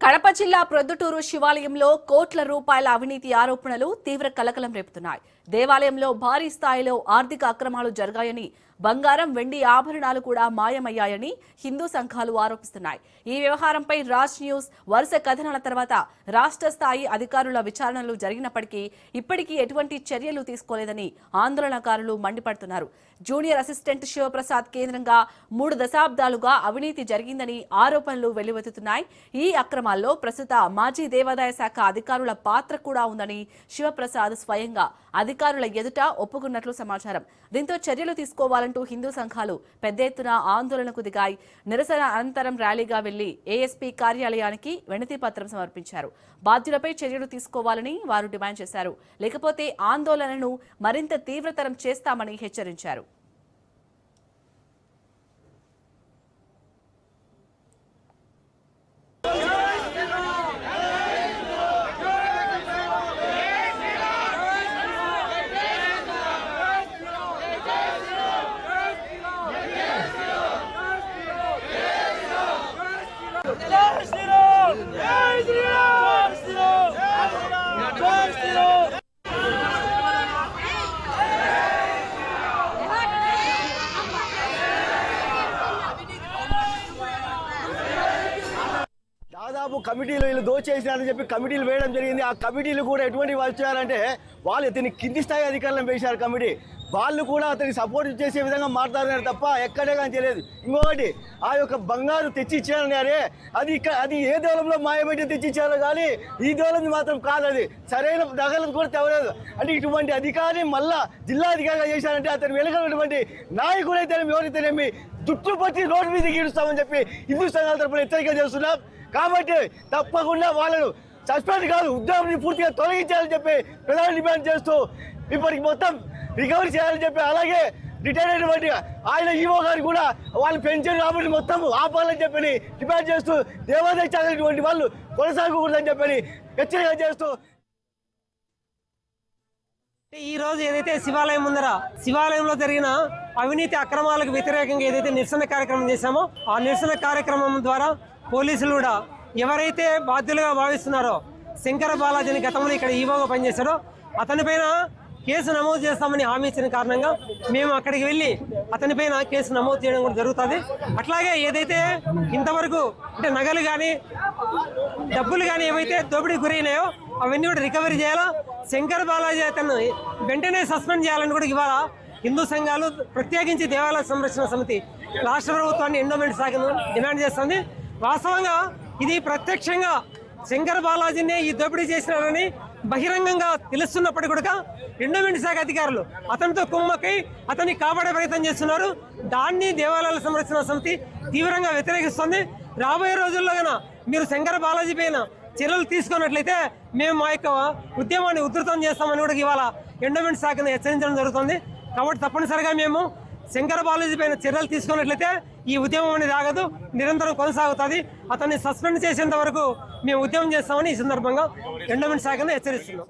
కడప జిల్లా ప్రొద్దుటూరు శివాలయంలో కోట్ల రూపాయల అవినీతి ఆరోపణలు తీవ్ర కలకలం రేపుతున్నాయి. దేవాలయంలో భారీ స్థాయిలో ఆర్థిక అక్రమాలు జరిగాయని, బంగారం వెండి ఆభరణాలు కూడా మాయమయ్యాయని హిందూ సంఘాలు ఆరోపిస్తున్నాయి. ఈ వ్యవహారంపై రాజ్ న్యూస్ వరుస కథనాల తర్వాత రాష్ట్ర స్థాయి అధికారుల విచారణలు జరిగినప్పటికీ ఇప్పటికీ ఎటువంటి చర్యలు తీసుకోలేదని ఆందోళనకారులు మండిపడుతున్నారు. జూనియర్ అసిస్టెంట్ శివప్రసాద్ కేంద్రంగా 3 దశాబ్దాలుగా అవినీతి జరిగిందని ఆరోపణలు వెల్లువెత్తుతున్నాయి. ఈ అక్రమాల్లో ప్రస్తుత మాజీ దేవాదాయ శాఖ అధికారుల పాత్ర కూడా ఉందని శివప్రసాద్ స్వయంగా అధికారుల ఎదుట ఒప్పుకున్నట్లు సమాచారం. దీంతో చర్యలు తీసుకోవాలంటూ హిందూ సంఘాలు పెద్ద ఎత్తున ఆందోళనకు దిగాయి. నిరసన అనంతరం ర్యాలీగా వెళ్లి ఏఎస్పీ కార్యాలయానికి వినతి పత్రం సమర్పించారు. బాధ్యులపై చర్యలు తీసుకోవాలని వారు డిమాండ్ చేశారు. లేకపోతే ఆందోళనను మరింత తీవ్రతరం చేస్తామని హెచ్చరించారు. దాదాపు కమిటీలు వీళ్ళు దోచేసినారని చెప్పి కమిటీలు వేయడం జరిగింది. ఆ కమిటీలు కూడా ఎటువంటి వాళ్ళు చేయాలంటే వాళ్ళు అతని కింది స్థాయి అధికారులను వేశారు. కమిటీ వాళ్ళు కూడా అతనికి సపోర్ట్ చేసే విధంగా మాట్లాడినారు తప్ప ఎక్కడే కానీ తెలియదు. ఇంకొకటి ఆ యొక్క బంగారు తెచ్చిచ్చారన్నారే, అది ఏ దూరంలో మాయబెట్టి తెచ్చిచ్చారో కానీ ఈ దూరం మాత్రం కాదు. అది సరైన నగలు కూడా తెవలేదు. అంటే ఇటువంటి అధికారిని మళ్ళా జిల్లా అధికారిగా చేశారంటే అతను వెనుకటువంటి నాయకుడైతే ఎవరైతేనేమి చుట్టూ పట్టి రోడ్డు మీద గీడుస్తామని చెప్పి హిందూ సంఘాల తరపున హెచ్చరిక చేస్తున్నాం. కాబట్టి తప్పకుండా వాళ్ళను సస్పెండ్ కాదు, ఉద్యోగం పూర్తిగా తొలగించాలని చెప్పి ప్రధాన డిమాండ్ చేస్తూ ఇప్పటికి మొత్తం రికవరీ చేయాలని చెప్పి, అలాగే రిటైర్ అయినటువంటి ఆయన ఈవో గారు కూడా వాళ్ళు పెన్షన్ రాబట్టి మొత్తం ఆపాలని చెప్పని డిమాండ్ చేస్తూ దేవాదాయ శాఖటువంటి వాళ్ళు కొనసాగకూడదని చెప్పని హెచ్చరిక చేస్తూ ఈ రోజు ఏదైతే శివాలయంలో జరిగిన అవినీతి అక్రమాలకు వ్యతిరేకంగా ఏదైతే నిరసన కార్యక్రమం చేశామో ఆ నిరసన కార్యక్రమం ద్వారా పోలీసులు కూడా ఎవరైతే బాధ్యులుగా భావిస్తున్నారో శంకర బాలాజీని గతంలో ఇక్కడ ఈవోగా పనిచేశాడో అతనిపైన కేసు నమోదు చేస్తామని హామీ ఇచ్చిన కారణంగా మేము అక్కడికి వెళ్ళి అతనిపైన కేసు నమోదు చేయడం కూడా జరుగుతుంది. అట్లాగే ఏదైతే ఇంతవరకు అంటే నగలు కానీ డబ్బులు కానీ ఏవైతే దోపిడీకి గురైనాయో అవన్నీ కూడా రికవరీ చేయాలా, శంకర్ బాలాజీ అతను వెంటనే సస్పెండ్ చేయాలని కూడా ఇవాళ హిందూ సంఘాలు ప్రత్యేకించి దేవాలయ సంరక్షణ సమితి రాష్ట్ర ప్రభుత్వాన్ని ఎండోమెంట్ శాఖను డిమాండ్ చేస్తుంది. వాస్తవంగా ఇది ప్రత్యక్షంగా శంకర్ బాలాజీని ఈ దోపిడీ చేసినారని బహిరంగంగా తెలుస్తున్నప్పటికీ కూడా ఎండోమెంట్ శాఖ అధికారులు అతనితో కుమ్మకై అతన్ని కాపాడే ప్రయత్నం చేస్తున్నారు. దాన్ని దేవాలయాల సంరక్షణ సమితి తీవ్రంగా వ్యతిరేకిస్తుంది. రాబోయే రోజుల్లో కన్నా మీరు శంకర్ బాలాజీ పైన చర్యలు తీసుకున్నట్లయితే మేము మా యొక్క ఉద్యమాన్ని ఉధృతం చేస్తామని కూడా ఇవాళ ఎండోమెంట్ శాఖను హెచ్చరించడం జరుగుతుంది. కాబట్టి తప్పనిసరిగా మేము శంకర్ బాలాజీ పైన చర్యలు తీసుకున్నట్లయితే ఈ ఉద్యమం అనేది ఆగదు, నిరంతరం కొనసాగుతుంది. అతన్ని సస్పెండ్ చేసేంత వరకు మేము ఉద్యమం చేస్తామని ఈ సందర్భంగా ఎండోమెంట్ శాఖను హెచ్చరిస్తున్నాం.